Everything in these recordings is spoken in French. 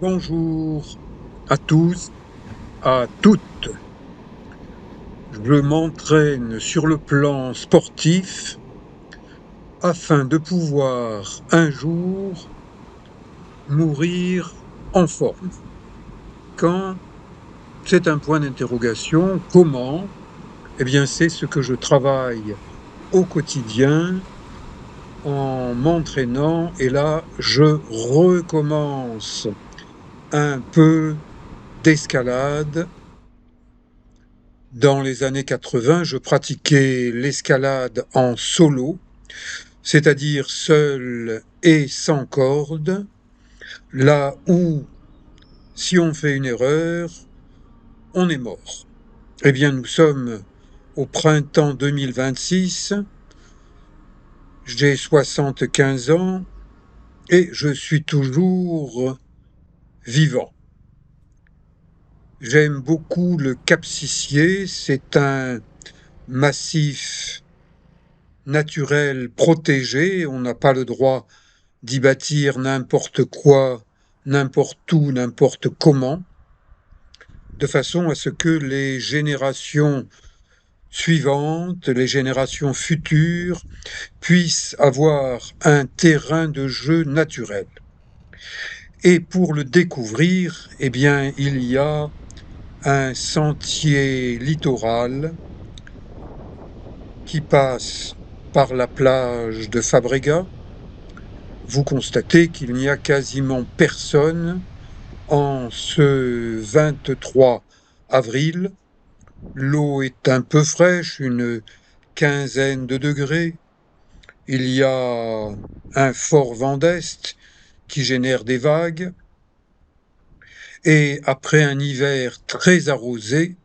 Bonjour à tous, à toutes. Je m'entraîne sur le plan sportif afin de pouvoir un jour mourir en forme. Quand? C'est un point d'interrogation. Comment? Eh bien, c'est ce que je travaille au quotidien en m'entraînant et là, je recommence un peu d'escalade. Dans les années 80, je pratiquais l'escalade en solo, c'est-à-dire seul et sans corde, là où, si on fait une erreur, on est mort. Eh bien, nous sommes au printemps 2026, j'ai 75 ans et je suis toujours vivant. J'aime beaucoup le Cap Sicié, c'est un massif naturel protégé, on n'a pas le droit d'y bâtir n'importe quoi, n'importe où, n'importe comment, de façon à ce que les générations suivantes, les générations futures, puissent avoir un terrain de jeu naturel. Et pour le découvrir, eh bien, il y a un sentier littoral qui passe par la plage de Fabregat. Vous constatez qu'il n'y a quasiment personne en ce 23 avril. L'eau est un peu fraîche, une quinzaine de degrés. Il y a un fort vent d'est qui génère des vagues. Et après un hiver très arrosé,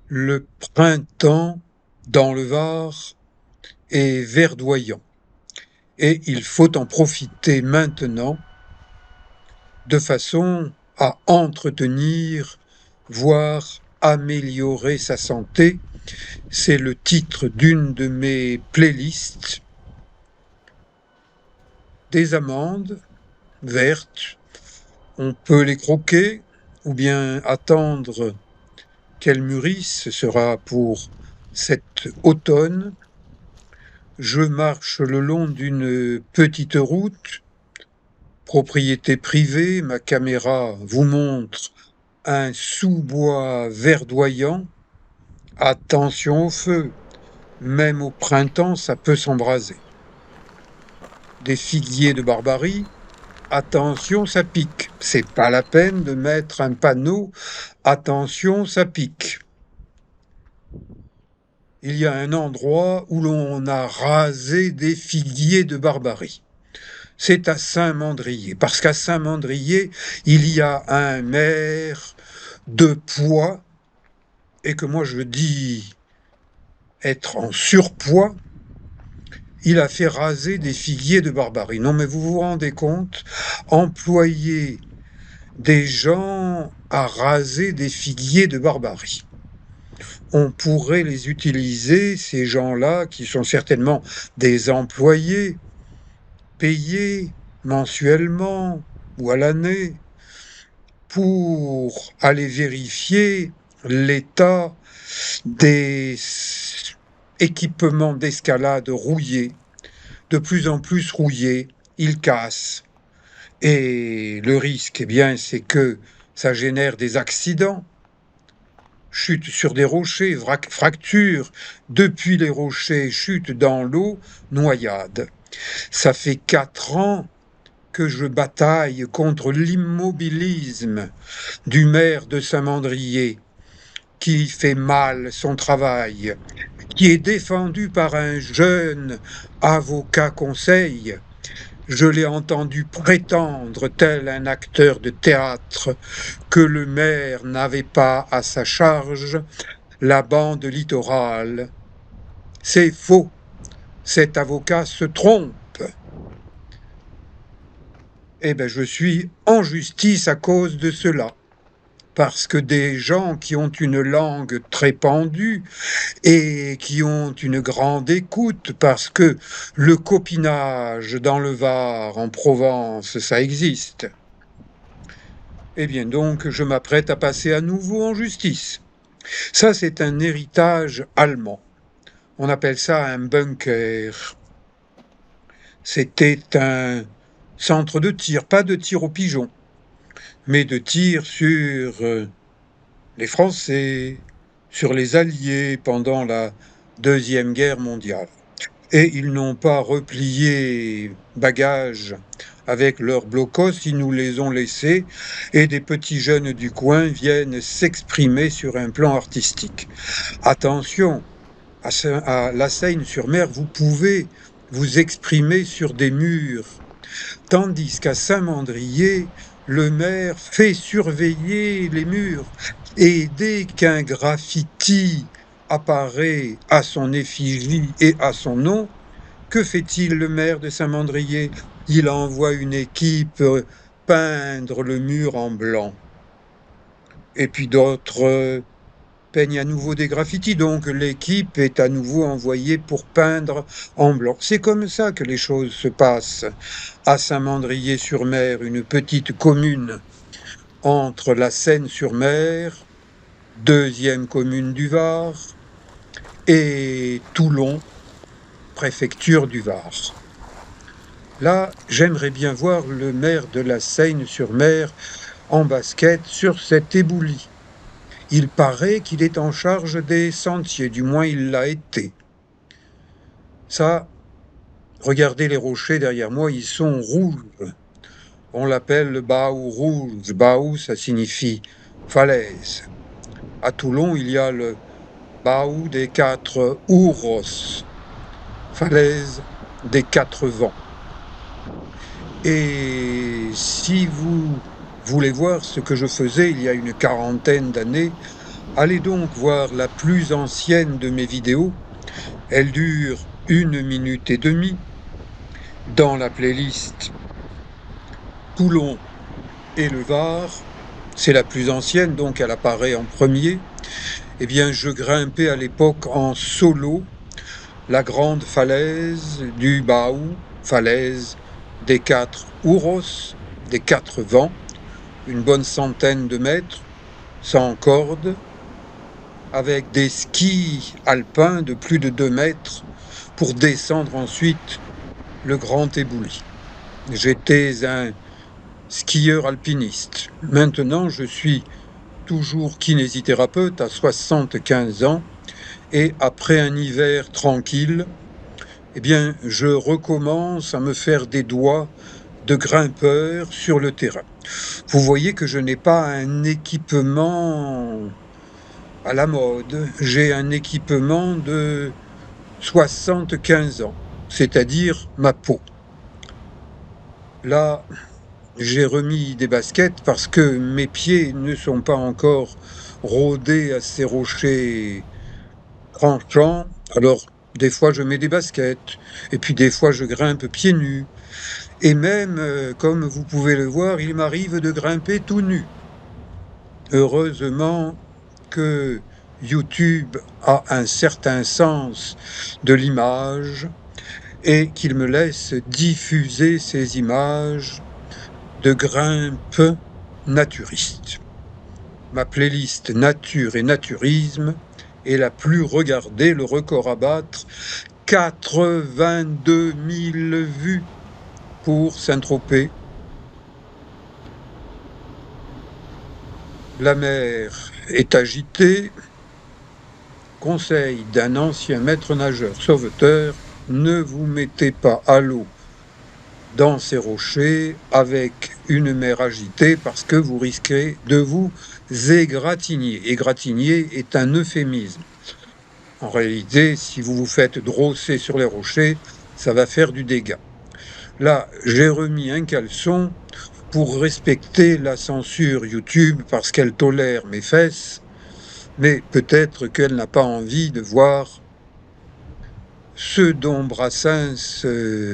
le printemps dans le Var est verdoyant. Et il faut en profiter maintenant de façon à entretenir, voire améliorer sa santé. C'est le titre d'une de mes playlists. Des amandes vertes, on peut les croquer ou bien attendre qu'elles mûrissent, ce sera pour cet automne. Je marche le long d'une petite route, propriété privée, ma caméra vous montre un sous-bois verdoyant. Attention au feu, même au printemps ça peut s'embraser. Des figuiers de Barbarie, attention ça pique. C'est pas la peine de mettre un panneau, attention ça pique. Il y a un endroit où l'on a rasé des figuiers de Barbarie. C'est à Saint-Mandrier, parce qu'à Saint-Mandrier, il y a un maire de poids, et que moi je dis être en surpoids. Il a fait raser des figuiers de Barbarie. Non mais vous vous rendez compte, employer des gens à raser des figuiers de Barbarie. On pourrait les utiliser, ces gens-là, qui sont certainement des employés, payés mensuellement ou à l'année, pour aller vérifier l'état des équipements d'escalade rouillés, de plus en plus rouillés, ils cassent. Et le risque, eh bien, c'est que ça génère des accidents. Chute sur des rochers, fracture depuis les rochers, chute dans l'eau, noyade. Ça fait 4 ans que je bataille contre l'immobilisme du maire de Saint-Mandrier, qui fait mal son travail, qui est défendu par un jeune avocat conseil. Je l'ai entendu prétendre, tel un acteur de théâtre, que le maire n'avait pas à sa charge la bande littorale. C'est faux. Cet avocat se trompe. Eh bien, je suis en justice à cause de cela. Parce que des gens qui ont une langue très pendue et qui ont une grande écoute, parce que le copinage dans le Var, en Provence, ça existe. Eh bien donc, je m'apprête à passer à nouveau en justice. Ça, c'est un héritage allemand. On appelle ça un bunker. C'était un centre de tir, pas de tir aux pigeons, mais de tir sur les Français, sur les Alliés pendant la Deuxième Guerre mondiale. Et ils n'ont pas replié bagages avec leurs blocos, ils nous les ont laissés, et des petits jeunes du coin viennent s'exprimer sur un plan artistique. Attention, à La Seyne-sur-Mer, vous pouvez vous exprimer sur des murs, tandis qu'à Saint-Mandrier, le maire fait surveiller les murs. Et dès qu'un graffiti apparaît à son effigie et à son nom, que fait-il le maire de Saint-Mandrier? Il envoie une équipe peindre le mur en blanc. Et puis d'autres peignent à nouveau des graffitis, donc l'équipe est à nouveau envoyée pour peindre en blanc. C'est comme ça que les choses se passent à Saint-Mandrier-sur-Mer, une petite commune entre la Seine-sur-Mer, deuxième commune du Var, et Toulon, préfecture du Var. Là, j'aimerais bien voir le maire de la Seyne-sur-Mer en basket sur cet éboulis. Il paraît qu'il est en charge des sentiers, du moins il l'a été. Ça, regardez les rochers derrière moi, ils sont rouges. On l'appelle le Baou rouge. Baou, ça signifie falaise. À Toulon, il y a le Baou des 4 ouros, falaise des 4 vents. Et si vous voulez voir ce que je faisais il y a une quarantaine d'années, allez donc voir la plus ancienne de mes vidéos. Elle dure 1 minute et demie. Dans la playlist Toulon et le Var, c'est la plus ancienne, donc elle apparaît en premier. Eh bien, je grimpais à l'époque en solo la grande falaise du Baou, falaise des 4 ouros, des 4 vents, une bonne centaine de mètres, sans corde, avec des skis alpins de plus de 2 mètres pour descendre ensuite le grand éboulis. J'étais un skieur alpiniste. Maintenant, je suis toujours kinésithérapeute à 75 ans et après un hiver tranquille, eh bien, je recommence à me faire des doigts de grimpeur sur le terrain. Vous voyez que je n'ai pas un équipement à la mode, j'ai un équipement de 75 ans, c'est-à-dire ma peau. Là, j'ai remis des baskets parce que mes pieds ne sont pas encore rodés à ces rochers tranchants. Alors, des fois, je mets des baskets, et puis des fois, je grimpe pieds nus. Et même, comme vous pouvez le voir, il m'arrive de grimper tout nu. Heureusement que YouTube a un certain sens de l'image et qu'il me laisse diffuser ces images de grimpe naturiste. Ma playlist nature et naturisme est la plus regardée, le record à battre, 82 000 vues pour Saint-Tropez. La mer est agitée. Conseil d'un ancien maître nageur sauveteur, ne vous mettez pas à l'eau dans ces rochers avec une mer agitée parce que vous risquez de vous égratigner. Égratigner est un euphémisme. En réalité, si vous vous faites drosser sur les rochers, ça va faire du dégât. Là, j'ai remis un caleçon pour respecter la censure YouTube parce qu'elle tolère mes fesses, mais peut-être qu'elle n'a pas envie de voir ce dont Brassens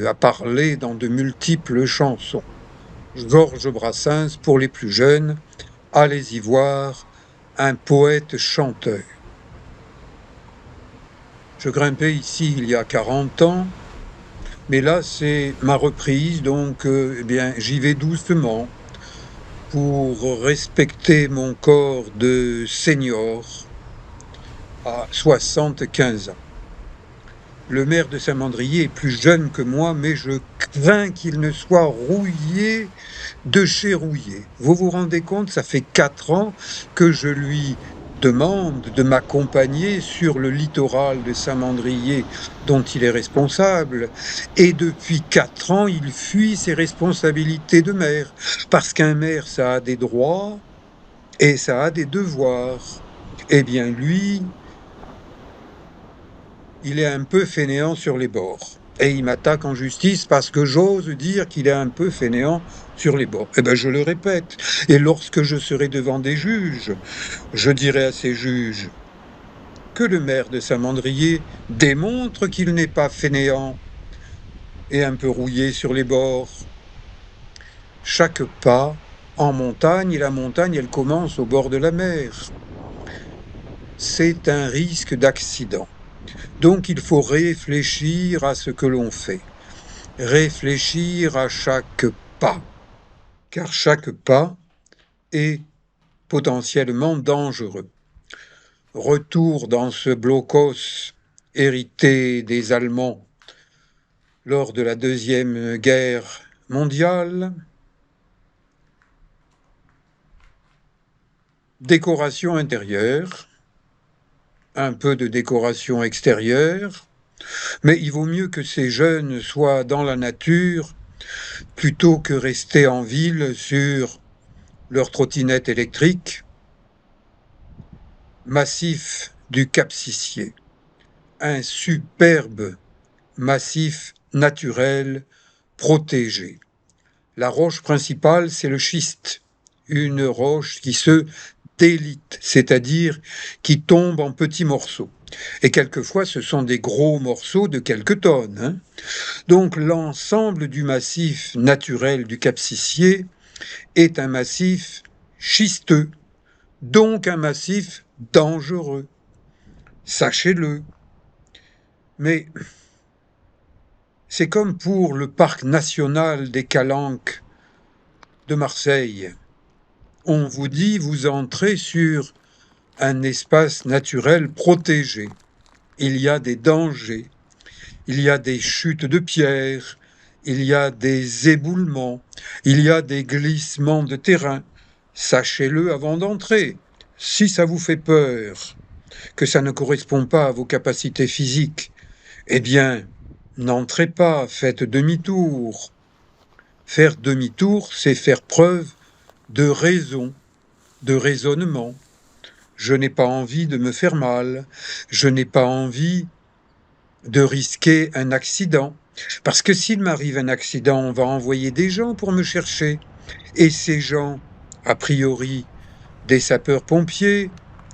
a parlé dans de multiples chansons. Georges Brassens, pour les plus jeunes, allez y voir, un poète chanteur. Je grimpais ici il y a 40 ans, mais là c'est ma reprise, donc eh bien, j'y vais doucement pour respecter mon corps de senior à 75 ans. Le maire de Saint-Mandrier est plus jeune que moi, mais je crains qu'il ne soit rouillé de chez rouillé. Vous vous rendez compte, ça fait 4 ans que je lui demande de m'accompagner sur le littoral de Saint-Mandrier dont il est responsable. Et depuis 4 ans, il fuit ses responsabilités de maire. Parce qu'un maire, ça a des droits et ça a des devoirs. Eh bien, lui, il est un peu fainéant sur les bords. Et il m'attaque en justice parce que j'ose dire qu'il est un peu fainéant sur les bords. Eh bien, je le répète. Et lorsque je serai devant des juges, je dirai à ces juges que le maire de Saint-Mandrier démontre qu'il n'est pas fainéant et un peu rouillé sur les bords. Chaque pas en montagne, et la montagne, elle commence au bord de la mer. C'est un risque d'accident. Donc il faut réfléchir à ce que l'on fait, réfléchir à chaque pas, car chaque pas est potentiellement dangereux. Retour dans ce blocos hérité des Allemands lors de la Deuxième Guerre mondiale. Décoration intérieure, un peu de décoration extérieure, mais il vaut mieux que ces jeunes soient dans la nature plutôt que rester en ville sur leur trottinette électrique. Massif du Cap-Sicier, un superbe massif naturel protégé. La roche principale, c'est le schiste, une roche qui se délite, c'est-à-dire qui tombe en petits morceaux. Et quelquefois, ce sont des gros morceaux de quelques tonnes. Donc l'ensemble du massif naturel du Cap-Sicier est un massif schisteux, donc un massif dangereux. Sachez-le. Mais c'est comme pour le parc national des Calanques de Marseille. On vous dit, vous entrez sur un espace naturel protégé. Il y a des dangers, il y a des chutes de pierres, il y a des éboulements, il y a des glissements de terrain. Sachez-le avant d'entrer. Si ça vous fait peur, que ça ne correspond pas à vos capacités physiques, eh bien, n'entrez pas, faites demi-tour. Faire demi-tour, c'est faire preuve de raison, de raisonnement. Je n'ai pas envie de me faire mal, je n'ai pas envie de risquer un accident. Parce que s'il m'arrive un accident, on va envoyer des gens pour me chercher. Et ces gens, a priori, des sapeurs-pompiers,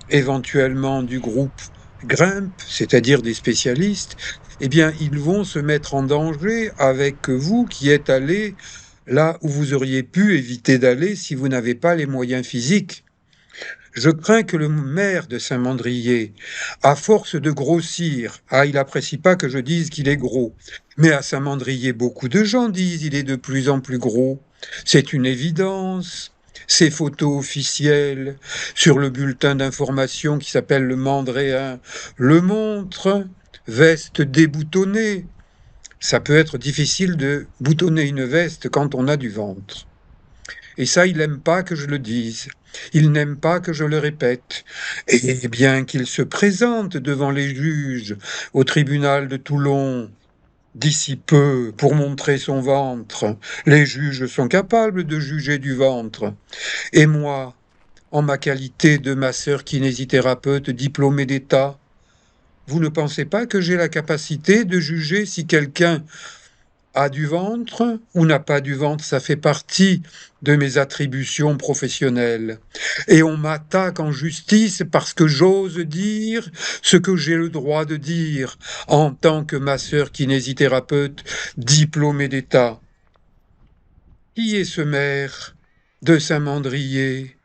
éventuellement du groupe Grimpe, c'est-à-dire des spécialistes, eh bien, ils vont se mettre en danger avec vous qui êtes allé là où vous auriez pu éviter d'aller si vous n'avez pas les moyens physiques. Je crains que le maire de Saint-Mandrier, à force de grossir, il n'apprécie pas que je dise qu'il est gros, mais à Saint-Mandrier, beaucoup de gens disent qu'il est de plus en plus gros. C'est une évidence. Ces photos officielles sur le bulletin d'information qui s'appelle le Mandréen le montrent. Veste déboutonnée. Ça peut être difficile de boutonner une veste quand on a du ventre. Et ça, il n'aime pas que je le dise. Il n'aime pas que je le répète. Et bien qu'il se présente devant les juges au tribunal de Toulon d'ici peu pour montrer son ventre, les juges sont capables de juger du ventre. Et moi, en ma qualité de masseur kinésithérapeute diplômé d'État, vous ne pensez pas que j'ai la capacité de juger si quelqu'un a du ventre ou n'a pas du ventre? Ça fait partie de mes attributions professionnelles. Et on m'attaque en justice parce que j'ose dire ce que j'ai le droit de dire en tant que masseur kinésithérapeute diplômé d'État. Qui est ce maire de Saint-Mandrier?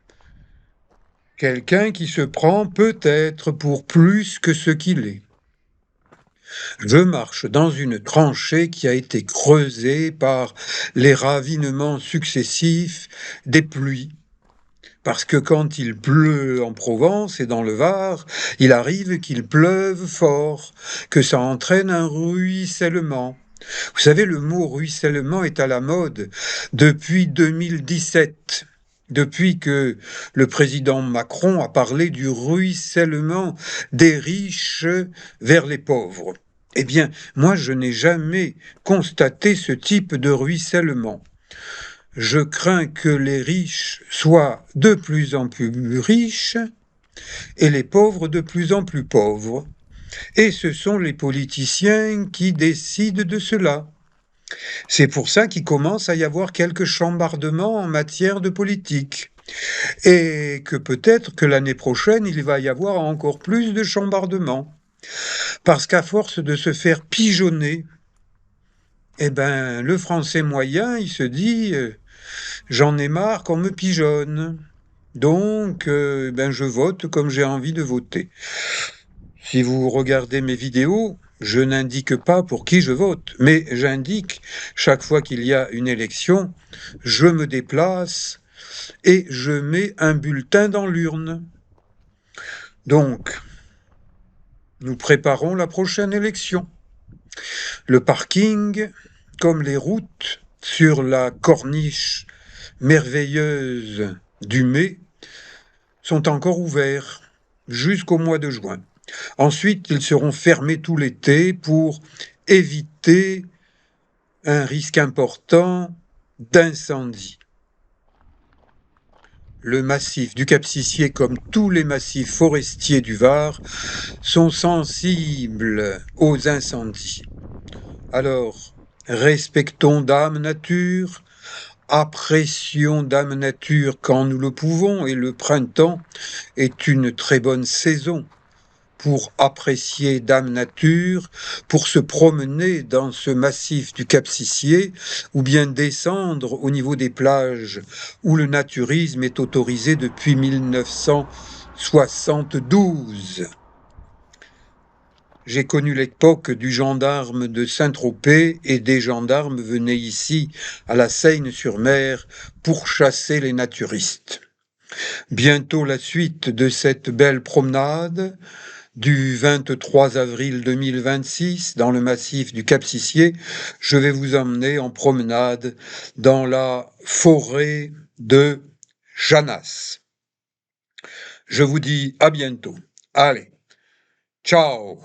Quelqu'un qui se prend peut-être pour plus que ce qu'il est. Je marche dans une tranchée qui a été creusée par les ravinements successifs des pluies Parce que quand il pleut en Provence et dans le Var, il arrive qu'il pleuve fort, que ça entraîne un ruissellement. Vous savez, le mot ruissellement est à la mode depuis 2017. Depuis que le président Macron a parlé du ruissellement des riches vers les pauvres. Eh bien, moi, je n'ai jamais constaté ce type de ruissellement. Je crains que les riches soient de plus en plus riches et les pauvres de plus en plus pauvres. Et ce sont les politiciens qui décident de cela. C'est pour ça qu'il commence à y avoir quelques chambardements en matière de politique. Et que peut-être que l'année prochaine, il va y avoir encore plus de chambardements. Parce qu'à force de se faire pigeonner, eh ben, le français moyen, il se dit j'en ai marre qu'on me pigeonne. Donc, ben, je vote comme j'ai envie de voter. Si vous regardez mes vidéos, je n'indique pas pour qui je vote, mais j'indique, chaque fois qu'il y a une élection, je me déplace et je mets un bulletin dans l'urne. Donc, nous préparons la prochaine élection. Le parking, comme les routes sur la corniche merveilleuse du Mai, sont encore ouverts jusqu'au mois de juin. Ensuite, ils seront fermés tout l'été pour éviter un risque important d'incendie. Le massif du Cap-Sicié, comme tous les massifs forestiers du Var, sont sensibles aux incendies. Alors, respectons Dame Nature, apprécions Dame Nature quand nous le pouvons, et le printemps est une très bonne saison pour apprécier Dame Nature, pour se promener dans ce massif du Cap-Sicié, ou bien descendre au niveau des plages où le naturisme est autorisé depuis 1972. J'ai connu l'époque du gendarme de Saint-Tropez et des gendarmes venaient ici, à la Seyne-sur-Mer, pour chasser les naturistes. Bientôt la suite de cette belle promenade, du 23 avril 2026, dans le massif du Cap-Sicié, je vais vous emmener en promenade dans la forêt de Janas. Je vous dis à bientôt. Allez, ciao!